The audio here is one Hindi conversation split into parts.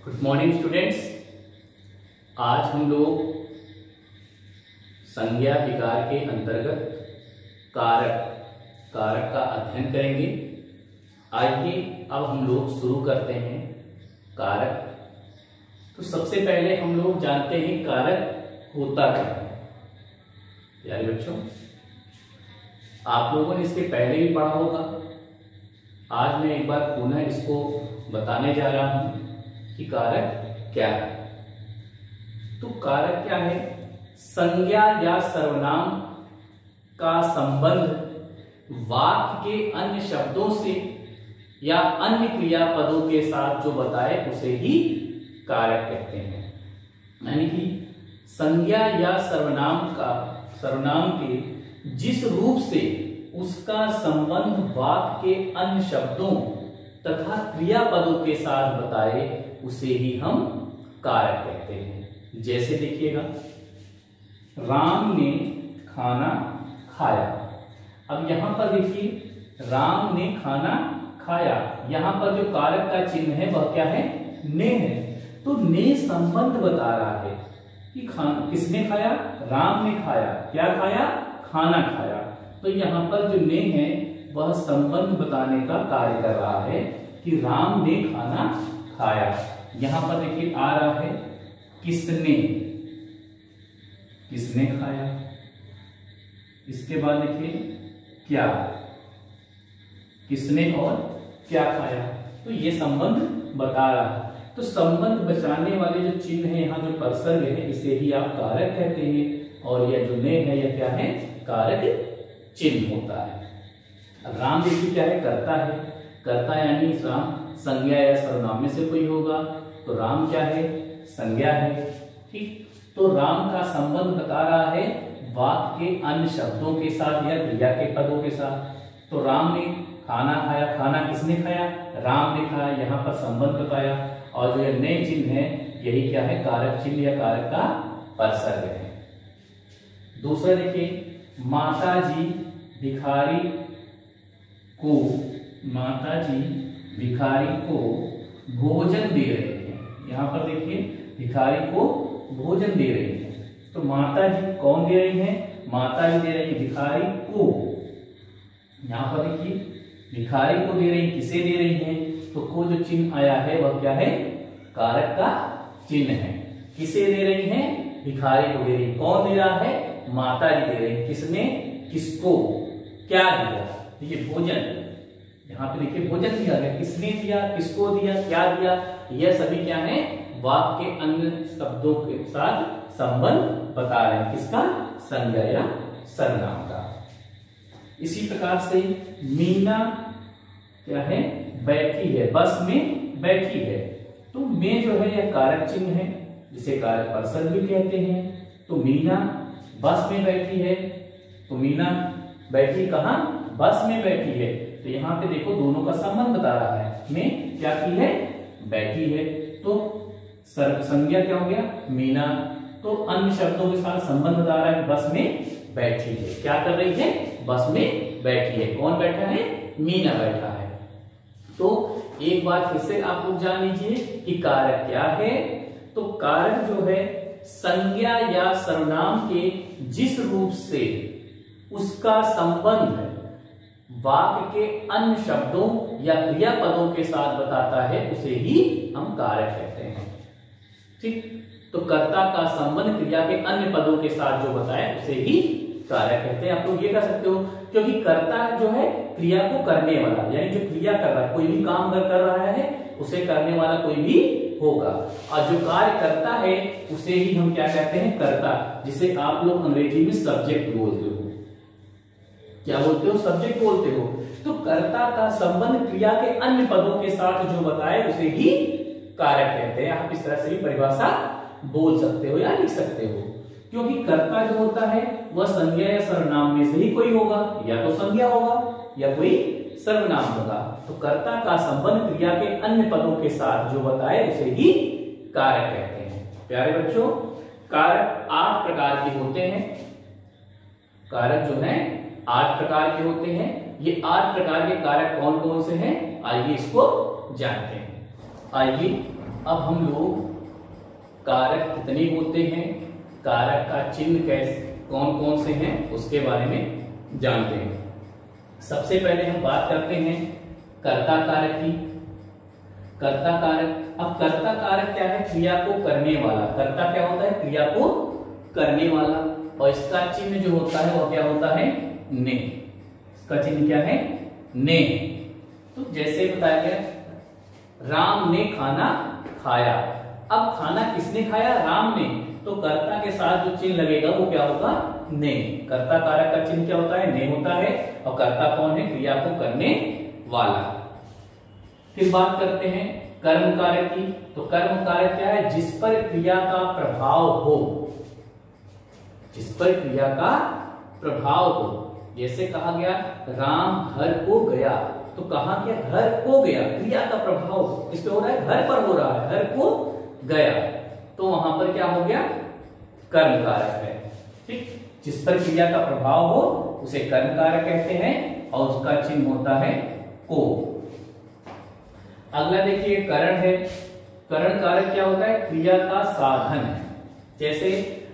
Good morning students. आज हम लोग संज्ञा विकार के अंतर्गत कारक का अध्ययन करेंगे। आइए अब हम लोग शुरू करते हैं कारक। तो सबसे पहले हम लोग जानते हैं कारक होता क्या है। यार बच्चों, आप लोगों ने इसके पहले भी पढ़ा होगा। आज मैं एक बार पुनः इसको बताने जा रहा हूं कि कारक क्या है। तो कारक क्या है? संज्ञा या सर्वनाम का संबंध वाक्य के अन्य शब्दों से या अन्य क्रियापदों के साथ जो बताए उसे ही कारक कहते हैं। यानी कि संज्ञा या सर्वनाम के जिस रूप से उसका संबंध वाक्य के अन्य शब्दों तथा क्रियापदों के साथ बताए उसे ही हम कारक कहते हैं। जैसे देखिएगा, राम ने खाना खाया। अब यहां पर देखिए, राम ने खाना खाया, यहां पर जो कारक का चिन्ह है वह क्या है? ने है। तो ने संबंध बता रहा है कि किसने खाया? राम ने खाया। क्या खाया? खाना खाया। तो यहां पर जो ने है वह संबंध बताने का कार्य कर रहा है कि राम ने खाना खाया। यहां पर देखिए आ रहा है किसने खाया। इसके बाद देखिए क्या, किसने और क्या खाया। तो ये संबंध बता रहा है। तो संबंध बचाने वाले जो चिन्ह है, यहाँ जो परसर्ग है, इसे ही आप कारक कहते हैं। और यह जो ने है यह क्या है? कारक चिन्ह होता है। अब राम देखिए क्या है? करता है। करता यानी राम संज्ञा या सर्वनाम में से कोई होगा। तो राम क्या है? संज्ञा है। ठीक। तो राम का संबंध बता रहा है वाक्य के अन्य शब्दों के साथ या क्रिया के पदों के साथ। तो राम ने खाना खाया। खाना किसने खाया? राम ने खाया। यहाँ पर संबंध बताया। और जो ये नए चिन्ह है यही क्या है? कारक चिन्ह या कारक का परसर्ग है। दूसरा देखिए, माताजी भिखारी को भोजन दे रहे हैं। यहां पर देखिए भिखारी को भोजन दे रही है। तो माताजी कौन दे रही है? माताजी दे रही है भिखारी को। यहां पर देखिए भिखारी को दे रही, किसे दे रही है? तो को जो चिन्ह आया है वह क्या है? कारक का चिन्ह है। किसे दे रही है? भिखारी को दे रही। कौन दे रहा है? माताजी दे रही। किसने? किसको? क्या दिया? देखिए भोजन, यहाँ पे देखिए भोजन दिया गया। किसने दिया? किसको दिया? क्या दिया? यह सभी क्या है? वाक्य के अन्य शब्दों के साथ संबंध बता रहे हैं। किसका? संज्ञा या सर्वनाम का। इसी प्रकार से मीना क्या है? बैठी है, बस में बैठी है। तो में जो है यह कारक चिन्ह है, जिसे कारक परसर्ग भी कहते हैं। तो मीना बस में बैठी है। तो मीना बैठी कहां? बस में बैठी है। तो यहां पे देखो दोनों का संबंध बता रहा है। में क्या की है? बैठी है। तो संज्ञा क्या हो गया? मीना। तो अन्य शब्दों के साथ संबंध बता रहा है। बस में बैठी है। क्या कर रही है? बस में बैठी है। कौन बैठा है? मीना बैठा है। तो एक बार फिर से आप लोग जान लीजिए कि कारक क्या है। तो कारक जो है संज्ञा या सर्वनाम के जिस रूप से उसका संबंध वाक्य के अन्य शब्दों या क्रियापदों के साथ बताता है उसे ही हम कारक कहते हैं। ठीक। तो कर्ता का संबंध क्रिया के अन्य पदों के साथ जो बताए उसे ही कारक कहते हैं। आप लोग ये कह सकते हो क्योंकि कर्ता जो है क्रिया को करने वाला, यानी जो क्रिया कर रहा है, कोई भी काम अगर कर रहा है उसे करने वाला कोई भी होगा। और जो कार्य करता है उसे ही हम क्या कहते हैं? कर्ता, जिसे आप लोग अंग्रेजी में सब्जेक्ट बोलते हो। क्या बोलते हो? सब्जेक्ट बोलते हो। तो कर्ता का संबंध क्रिया के अन्य पदों के साथ जो बताए उसे ही कारक कहते हैं। आप इस तरह से भी परिभाषा बोल सकते हो या लिख सकते हो। क्योंकि कर्ता जो होता है वह संज्ञा या सर्वनाम में से ही कोई होगा, या तो संज्ञा होगा या कोई सर्वनाम होगा। तो कर्ता का संबंध क्रिया के अन्य पदों के साथ जो बताए उसे ही कारक कहते हैं। प्यारे बच्चों, कारक 8 प्रकार के होते हैं। कारक जो है 8 प्रकार के होते हैं। ये 8 प्रकार के कारक कौन कौन से हैं? आइए इसको जानते हैं। आइए अब हम लोग कारक कितने होते हैं, कारक का चिन्ह कैसे कौन कौन से हैं उसके बारे में जानते हैं। सबसे पहले हम बात करते हैं कर्ता कारक की। कर्ता कारक, अब कर्ता कारक क्या है, क्रिया को करने वाला। कर्ता क्या होता है, क्रिया को करने वाला, और इसका चिन्ह जो होता है वो क्या होता है, ने। इसका चिन्ह क्या है, ने। तो जैसे बताया गया, राम ने खाना खाया। अब खाना किसने खाया, राम ने, तो कर्ता के साथ जो चिन्ह लगेगा वो क्या होगा, ने। कर्ता कारक का चिन्ह क्या होता है, ने होता है, और कर्ता कौन है, क्रिया को करने वाला। फिर बात करते हैं कर्म कारक की। तो कर्म कारक क्या है, जिस पर क्रिया का प्रभाव हो, जिस पर क्रिया का प्रभाव हो। जैसे कहा गया राम घर को गया, तो कहा गया घर को गया, क्रिया का प्रभाव इस पे हो रहा है, घर पर हो रहा है, घर को गया, तो वहां पर क्या हो गया, कर्म कारक है। ठीक, जिस पर क्रिया का प्रभाव हो उसे कर्म कारक कहते हैं, और उसका चिन्ह होता है को। अगला देखिए करण है। करण कारक क्या होता है, क्रिया का साधन है। जैसे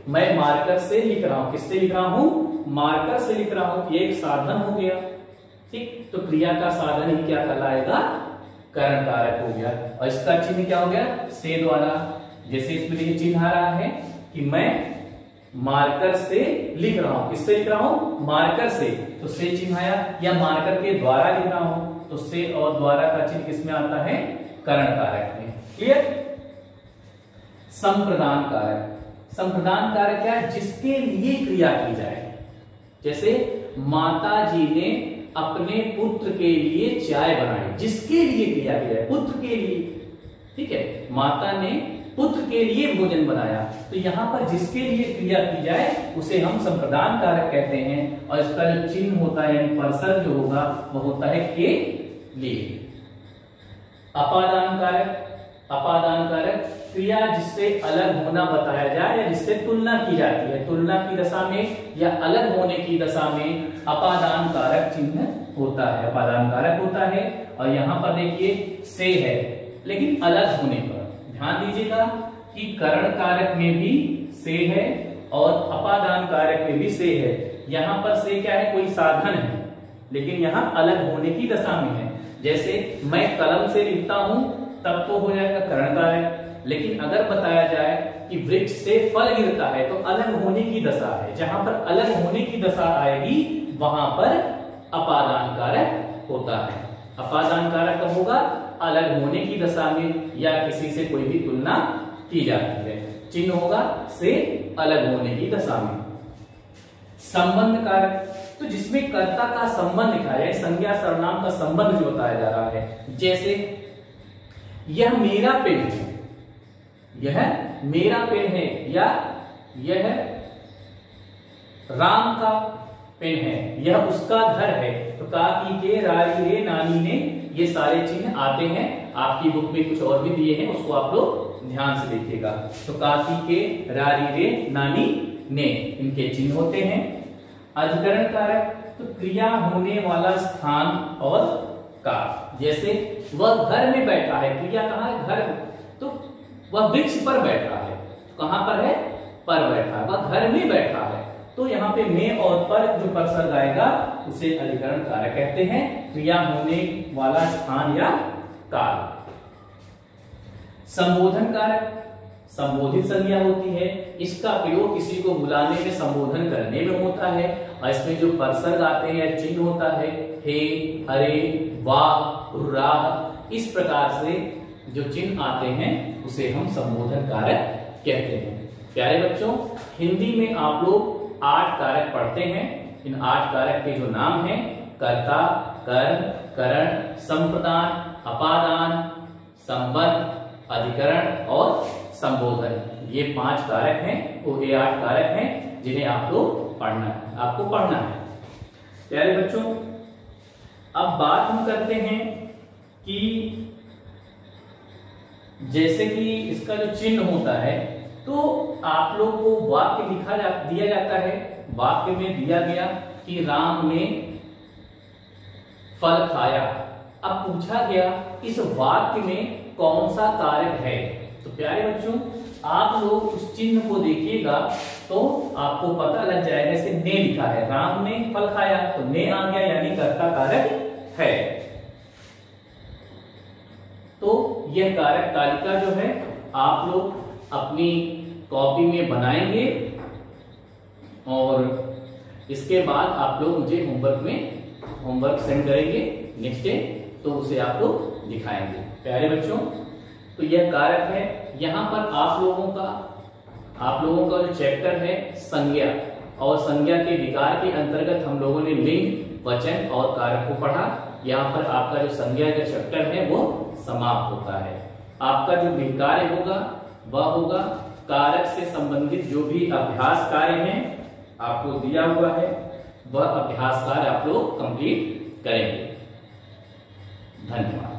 मैं मार्कर से लिख रहा हूं, किससे लिख रहा हूं, मार्कर से लिख रहा हूं, ये एक साधन हो गया। ठीक, तो क्रिया का साधन ही क्या कहलाएगा, करण कारक हो गया। और इसका चिन्ह क्या हो गया, से द्वारा। जैसे इसमें देखिए चिन्ह आ रहा है कि मैं मार्कर से लिख रहा हूं, किससे लिख रहा हूं, मार्कर से, तो से चिन्ह आया, या मार्कर के द्वारा लिख रहा हूं, तो से और द्वारा का चिन्ह किसमें आता है, करण कारक में। क्लियर। संप्रदान कारक। संप्रदान कारक क्या है, जिसके लिए क्रिया की जाए। जैसे माता जी ने अपने पुत्र के लिए चाय बनाई, जिसके लिए क्रिया की जाए, पुत्र के लिए। ठीक है, माता ने पुत्र के लिए भोजन बनाया, तो यहां पर जिसके लिए क्रिया की जाए उसे हम संप्रदान कारक कहते हैं। और इसका जो चिन्ह होता है यानी पर्सन जो होगा वो होता है के लिए। अपादान कारक। अपादान कारक क्रिया जिससे अलग होना बताया जाए या जिससे तुलना की जाती है, तुलना की दशा में या अलग होने की दशा में अपादान कारक चिन्ह होता है, अपादान कारक होता है। और यहां पर देखिए से है, लेकिन अलग होने पर ध्यान दीजिएगा कि करण कारक में भी से है और अपादान कारक में भी से है। यहां पर से क्या है, कोई साधन है, लेकिन यहां अलग होने की दशा में है। जैसे मैं कलम से लिखता हूं तब तो हो जाएगा करण कारक, लेकिन अगर बताया जाए कि वृक्ष से फल गिरता है तो अलग होने की दशा है, जहां पर अलग होने की दशा आएगी वहां पर अपादान कारक होता है। अपादान कारक कब होगा, अलग होने की दशा में या किसी से कोई भी तुलना की जाती है, चिन्ह होगा से अलग होने की दशा में। संबंध कारक, तो जिसमें कर्ता का संबंध दिखाया जाए, संज्ञा सर्वनाम का संबंध जो बताया जा रहा है। जैसे यह मेरा पेन है, यह मेरा पेन है, या यह राम का पेन है, यह उसका घर है। तो काकी के, रारी रे, नानी ने, ये सारे चिन्ह आते हैं। आपकी बुक में कुछ और भी दिए हैं, उसको आप लोग ध्यान से देखिएगा। तो काकी के, रारी रे, नानी ने, इनके चिन्ह होते हैं। अधिकरण कारक, तो क्रिया होने वाला स्थान और काल। जैसे वह घर में बैठा है, क्रिया कहाँ है, घर, तो वह वृक्ष पर बैठा है, कहां पर है, पर बैठा है, वह घर में बैठा है। तो यहाँ पे में और पर जो परसर्ग आएगा उसे अधिकरण कारक कहते हैं, क्रिया होने वाला स्थान या काल। संबोधन कारक, संबोधित संज्ञा होती है, इसका प्रयोग किसी को बुलाने में, संबोधन करने में होता है। और इसमें जो परसर्ग आते हैं, चिन्ह होता है हे, हरे, वाह, राह, इस प्रकार से जो चिन्ह आते हैं उसे हम संबोधन कारक कहते हैं। प्यारे बच्चों, हिंदी में आप लोग 8 कारक पढ़ते हैं। इन 8 कारक के जो नाम हैं, कर्ता, कर्म, करण, संप्रदान, अपादान, संबंध, अधिकरण और संबोधन, ये 5 कारक हैं, वो ये 8 कारक हैं जिन्हें आप लोग पढ़ना है, आपको पढ़ना है। प्यारे बच्चों, अब बात हम करते हैं कि जैसे कि इसका जो चिन्ह होता है, तो आप लोग को वाक्य दिया जाता है। वाक्य में दिया गया कि राम ने फल खाया। अब पूछा गया इस वाक्य में कौन सा कारक है, तो प्यारे बच्चों, आप लोग उस चिन्ह को देखिएगा तो आपको पता लग जाएगा। जैसे ने लिखा है, राम ने फल खाया, तो ने आ गया, यानी कर्ता कारक है। तो यह कारक तालिका जो है आप लोग अपनी कॉपी में बनाएंगे और इसके बाद आप लोग मुझे होमवर्क सेंड करेंगे नेक्स्ट डे, तो उसे आप लोग दिखाएंगे। प्यारे बच्चों, तो यह कारक है। यहाँ पर आप लोगों का जो चैप्टर है संज्ञा, और संज्ञा के विकार के अंतर्गत हम लोगों ने लिंग, वचन और कारक को पढ़ा। यहाँ पर आपका जो संज्ञा का चैप्टर है वो समाप्त होता है। आपका जो गृह कार्य होगा वह होगा कारक से संबंधित जो भी अभ्यास कार्य हैं आपको दिया हुआ है, वह अभ्यास कार्य आप लोग कंप्लीट करेंगे। धन्यवाद।